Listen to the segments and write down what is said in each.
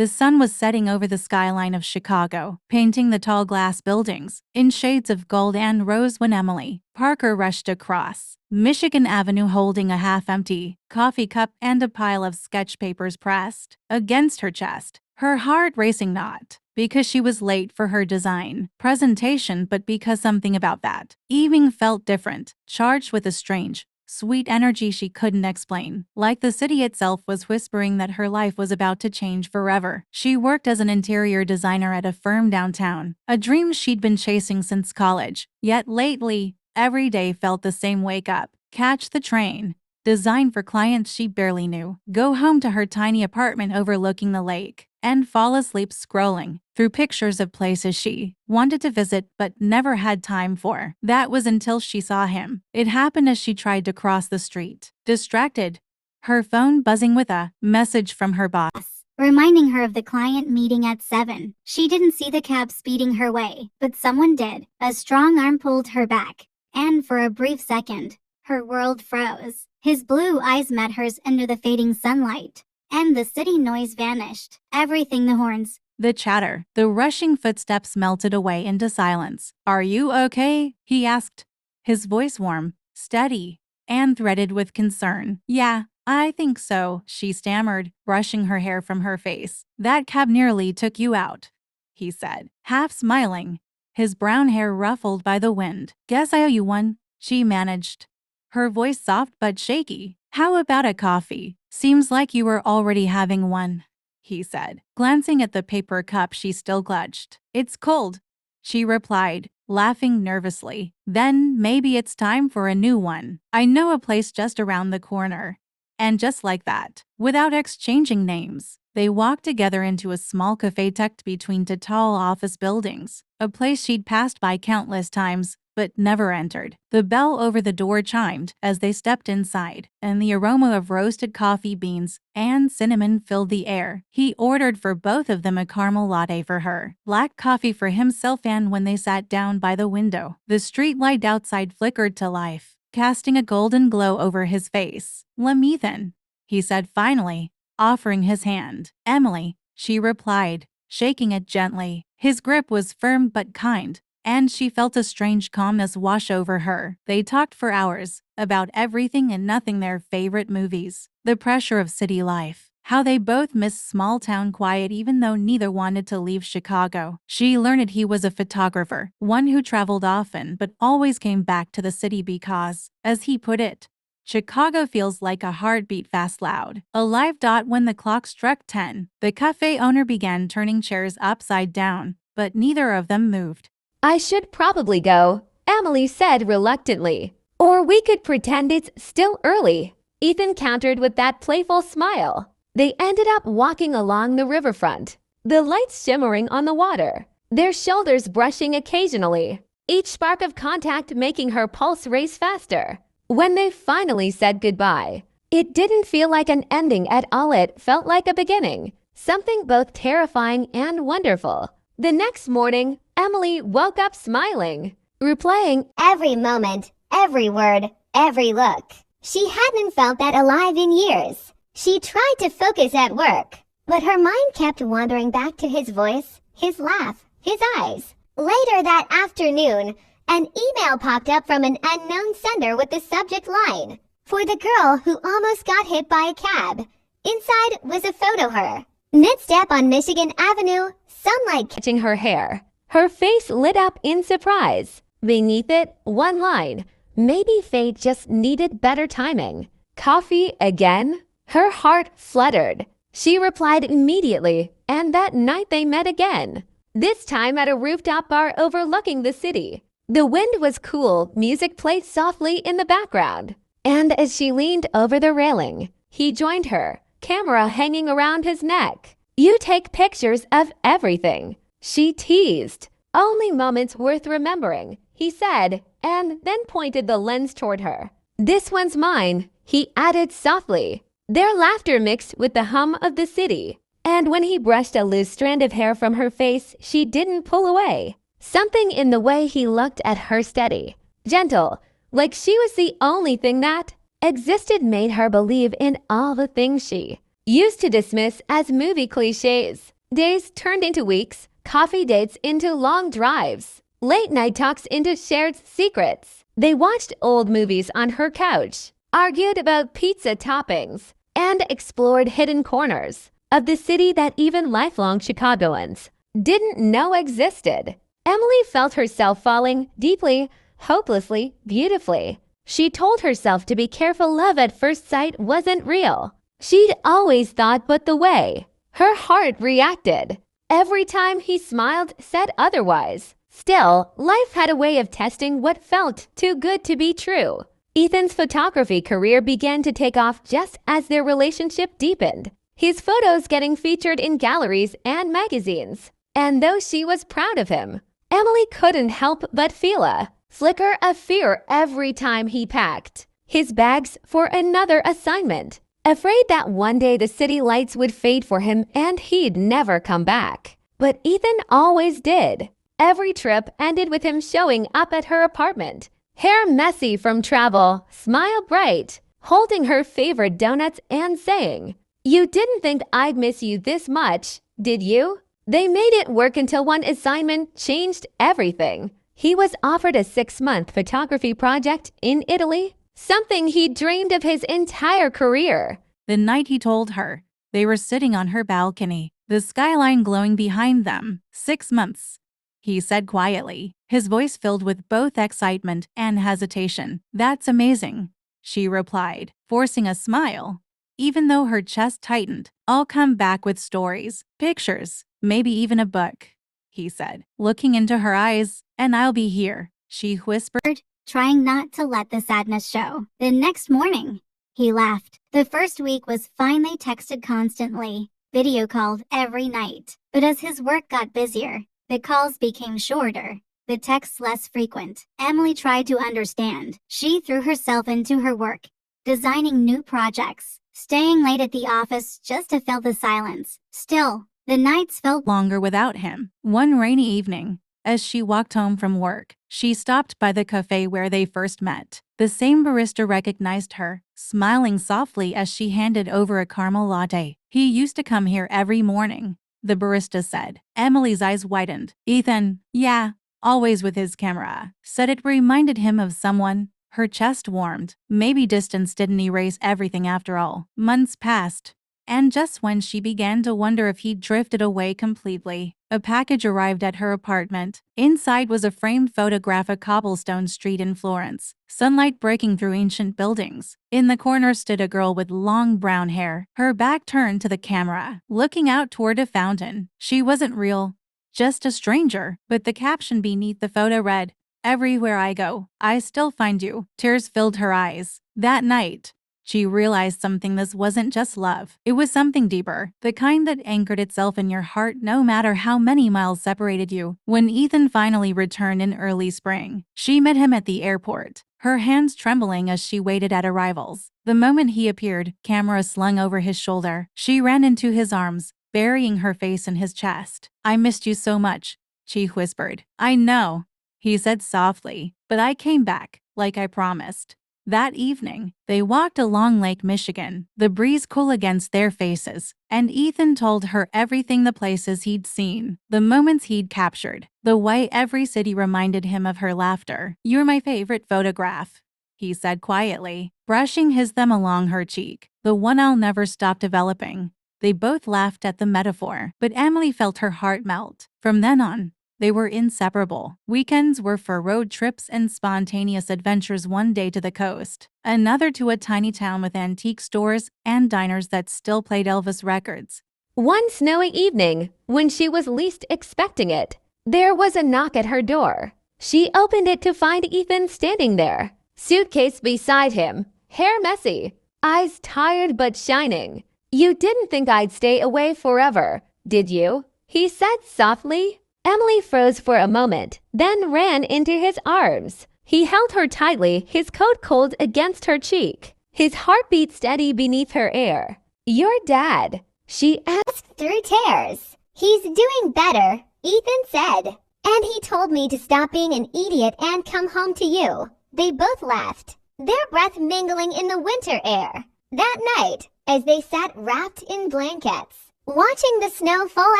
The sun was setting over the skyline of Chicago, painting the tall glass buildings in shades of gold and rose when Emily Parker rushed across Michigan Avenue holding a half-empty coffee cup and a pile of sketch papers pressed against her chest, her heart racing not because she was late for her design presentation, but because something about that evening felt different, charged with a strange, sweet energy she couldn't explain. Like the city itself was whispering that her life was about to change forever. She worked as an interior designer at a firm downtown, a dream she'd been chasing since college. Yet lately, every day felt the same: wake up, catch the train, design for clients she barely knew, go home to her tiny apartment overlooking the lake, and fall asleep scrolling through pictures of places she wanted to visit but never had time for. That was until she saw him. It happened as she tried to cross the street, distracted, her phone buzzing with a message from her boss, reminding her of the client meeting at 7. She didn't see the cab speeding her way, but someone did. A strong arm pulled her back, and for a brief second, her world froze. His blue eyes met hers under the fading sunlight, and the city noise vanished. Everything: the horns, the chatter, the rushing footsteps melted away into silence. "Are you okay?" he asked, his voice warm, steady, and threaded with concern. "Yeah, I think so," she stammered, brushing her hair from her face. "That cab nearly took you out," he said, half smiling, his brown hair ruffled by the wind. "Guess I owe you one," she managed, her voice soft but shaky. "How about a coffee?" "Seems like you were already having one," he said, glancing at the paper cup she still clutched. "It's cold," she replied, laughing nervously. "Then maybe it's time for a new one. I know a place just around the corner." And just like that, without exchanging names, they walked together into a small cafe tucked between two tall office buildings, a place she'd passed by countless times but never entered. The bell over the door chimed as they stepped inside, and the aroma of roasted coffee beans and cinnamon filled the air. He ordered for both of them a caramel latte for her, black coffee for himself, and when they sat down by the window, the street light outside flickered to life, casting a golden glow over his face. "Let me then," he said finally, offering his hand. "Emily," she replied, shaking it gently. His grip was firm but kind, and she felt a strange calmness wash over her. They talked for hours, about everything and nothing: their favorite movies, the pressure of city life, how they both missed small-town quiet even though neither wanted to leave Chicago. She learned he was a photographer, one who traveled often but always came back to the city because, as he put it, Chicago feels like a heartbeat, fast, loud, alive. When the clock struck 10, the cafe owner began turning chairs upside down, but neither of them moved. "I should probably go," Emily said reluctantly. "Or we could pretend it's still early," Ethan countered with that playful smile. They ended up walking along the riverfront, the lights shimmering on the water, their shoulders brushing occasionally, each spark of contact making her pulse race faster. When they finally said goodbye, it didn't feel like an ending at all. It felt like a beginning, something both terrifying and wonderful. The next morning, Emily woke up smiling, replaying every moment, every word, every look. She hadn't felt that alive in years. She tried to focus at work, but her mind kept wandering back to his voice, his laugh, his eyes. Later that afternoon, an email popped up from an unknown sender with the subject line, "For the girl who almost got hit by a cab." Inside was a photo of her, mid-step on Michigan Avenue, sunlight catching her hair. Her face lit up in surprise. Beneath it, one line: "Maybe fate just needed better timing." "Coffee again?" Her heart fluttered. She replied immediately, and that night they met again, this time at a rooftop bar overlooking the city. The wind was cool, music played softly in the background, and as she leaned over the railing, he joined her, camera hanging around his neck. "You take pictures of everything," she teased. "Only moments worth remembering," he said, and then pointed the lens toward her. "This one's mine," he added softly. Their laughter mixed with the hum of the city, and when he brushed a loose strand of hair from her face, she didn't pull away. Something in the way he looked at her steady, gentle, like she was the only thing that existed made her believe in all the things she used to dismiss as movie cliches. Days turned into weeks, coffee dates into long drives, late night talks into shared secrets. They watched old movies on her couch, argued about pizza toppings, and explored hidden corners of the city that even lifelong Chicagoans didn't know existed. Emily felt herself falling deeply, hopelessly, beautifully. She told herself to be careful love at first sight wasn't real. She'd always thought but the way her heart reacted every time he smiled said otherwise. Still, life had a way of testing what felt too good to be true. Ethan's photography career began to take off just as their relationship deepened, his photos getting featured in galleries and magazines. And though she was proud of him, Emily couldn't help but feel a flicker of fear every time he packed his bags for another assignment, afraid that one day the city lights would fade for him and he'd never come back. But Ethan always did. Every trip ended with him showing up at her apartment, hair messy from travel, smile bright, holding her favorite donuts and saying, "You didn't think I'd miss you this much, did you?" They made it work until one assignment changed everything. He was offered a 6-month photography project in Italy, something he'd dreamed of his entire career. The night he told her, they were sitting on her balcony, the skyline glowing behind them. 6 months, he said quietly, his voice filled with both excitement and hesitation. "That's amazing," she replied, forcing a smile. Even though her chest tightened, "I'll come back with stories, pictures, maybe even a book," he said, looking into her eyes. "And I'll be here," she whispered, trying not to let the sadness show. The next morning, he laughed. The first week was fine. They texted constantly, video called every night. But as his work got busier, the calls became shorter, the texts less frequent. Emily tried to understand. She threw herself into her work, designing new projects, staying late at the office just to fill the silence. Still, the nights felt longer without him. One rainy evening, as she walked home from work, she stopped by the cafe where they first met. The same barista recognized her, smiling softly as she handed over a caramel latte. "He used to come here every morning," the barista said. Emily's eyes widened. "Ethan, yeah, always with his camera," said it reminded him of someone. Her chest warmed. Maybe distance didn't erase everything after all. Months passed, and just when she began to wonder if he'd drifted away completely, a package arrived at her apartment. Inside was a framed photograph of cobblestone street in Florence, sunlight breaking through ancient buildings. In the corner stood a girl with long brown hair, her back turned to the camera, looking out toward a fountain. She wasn't real, just a stranger, but the caption beneath the photo read, "Everywhere I go, I still find you." Tears filled her eyes. That night, she realized something. This wasn't just love. It was something deeper, the kind that anchored itself in your heart no matter how many miles separated you. When Ethan finally returned in early spring, she met him at the airport, her hands trembling as she waited at arrivals. The moment he appeared, camera slung over his shoulder, she ran into his arms, burying her face in his chest. "I missed you so much," she whispered. "I know," he said softly, "but I came back, like I promised." That evening, they walked along Lake Michigan, the breeze cool against their faces, and Ethan told her everything, the places he'd seen, the moments he'd captured, the way every city reminded him of her laughter. "You're my favorite photograph," he said quietly, brushing his thumb along her cheek, "the one I'll never stop developing." They both laughed at the metaphor, but Emily felt her heart melt. From then on, they were inseparable. Weekends were for road trips and spontaneous adventures, one day to the coast, another to a tiny town with antique stores and diners that still played Elvis records. One snowy evening, when she was least expecting it, there was a knock at her door. She opened it to find Ethan standing there, suitcase beside him, hair messy, eyes tired but shining. "You didn't think I'd stay away forever, did you?" he said softly. Emily froze for a moment, then ran into his arms. He held her tightly, his coat cold against her cheek, his heartbeat steady beneath her air. "Your dad," she asked Through tears. "He's doing better," Ethan said. "And he told me to stop being an idiot and come home to you." They both laughed, their breath mingling in the winter air. That night, as they sat wrapped in blankets, watching the snow fall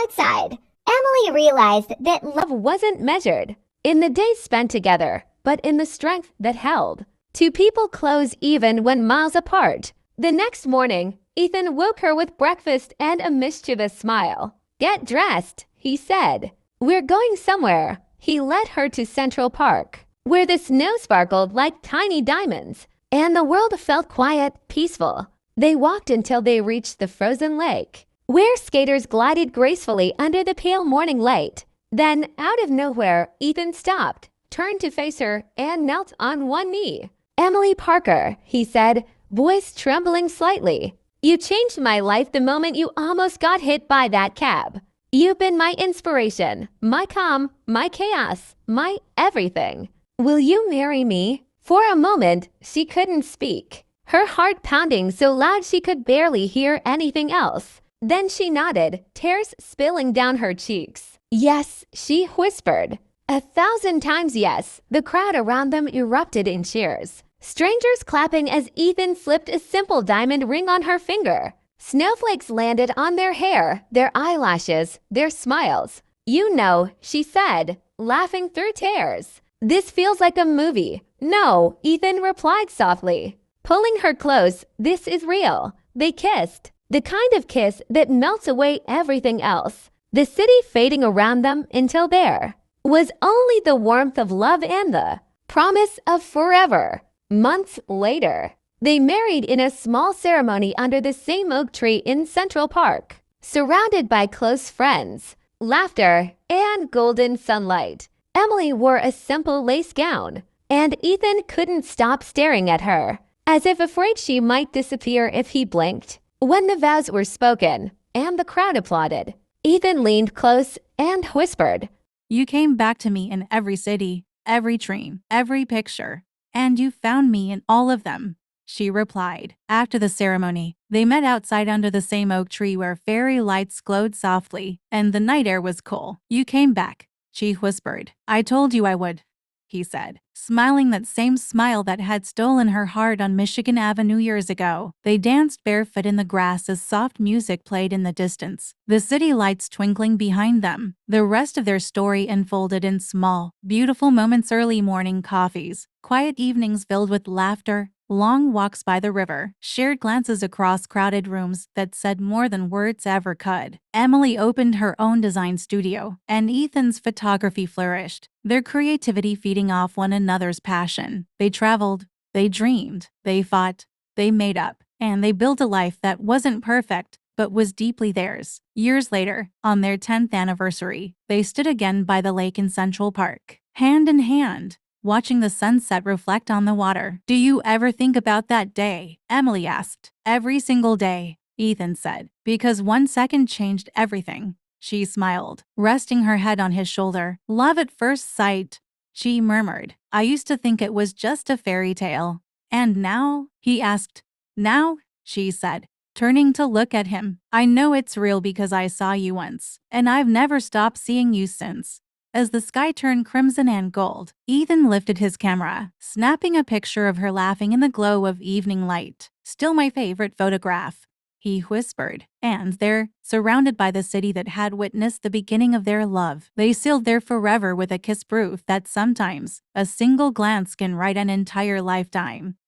outside, Emily realized that Love wasn't measured in the days spent together, but in the strength that held. Two people close even when miles apart. The next morning, Ethan woke her with breakfast and a mischievous smile. "Get dressed," he said. "We're going somewhere." He led her to Central Park, where the snow sparkled like tiny diamonds, and the world felt quiet, peaceful. They walked until they reached the frozen lake, where skaters glided gracefully under the pale morning light. Then, out of nowhere, Ethan stopped, turned to face her, and knelt on one knee. "Emily Parker," he said, voice trembling slightly. "You changed my life the moment you almost got hit by that cab. You've been my inspiration, my calm, my chaos, my everything. Will you marry me?" For a moment, she couldn't speak, her heart pounding so loud she could barely hear anything else. Then she nodded, tears spilling down her cheeks. "Yes," she whispered. 1,000 times yes. The crowd around them erupted in cheers, strangers clapping as Ethan flipped a simple diamond ring on her finger. Snowflakes landed on their hair, their eyelashes, their smiles. "You know," she said, laughing through tears. "This feels like a movie." "No," Ethan replied softly, pulling her close. "This is real." They kissed, the kind of kiss that melts away everything else. The city fading around them until there was only the warmth of love and the promise of forever. Months later, they married in a small ceremony under the same oak tree in Central Park, surrounded by close friends, laughter, and golden sunlight. Emily wore a simple lace gown, and Ethan couldn't stop staring at her, as if afraid she might disappear if he blinked. When the vows were spoken, and the crowd applauded, Ethan leaned close and whispered, You came back to me in every city, every dream, every picture, and you found me in all of them," she replied. After the ceremony, they met outside under the same oak tree where fairy lights glowed softly, and the night air was cool. "You came back," she whispered. "I told you I would," he said, smiling that same smile that had stolen her heart on Michigan Avenue years ago. They danced barefoot in the grass as soft music played in the distance, the city lights twinkling behind them. The rest of their story unfolded in small, beautiful moments: early morning coffees, quiet evenings filled with laughter, long walks by the river, shared glances across crowded rooms that said more than words ever could. Emily opened her own design studio, and Ethan's photography flourished, their creativity feeding off one another's passion. They traveled, they dreamed, they fought, they made up, and they built a life that wasn't perfect, but was deeply theirs. Years later, on their 10th anniversary, they stood again by the lake in Central Park, hand in hand, watching the sunset reflect on the water. "Do you ever think about that day?" Emily asked. "Every single day," Ethan said, "because one second changed everything." She smiled, resting her head on his shoulder. "Love at first sight," she murmured. "I used to think it was just a fairy tale." "And now?" he asked. "Now," she said, turning to look at him, "I know it's real because I saw you once, and I've never stopped seeing you since." As the sky turned crimson and gold, Ethan lifted his camera, snapping a picture of her laughing in the glow of evening light. "Still my favorite photograph," he whispered. And there, surrounded by the city that had witnessed the beginning of their love, they sealed their forever with a kiss, proof that sometimes a single glance can write an entire lifetime.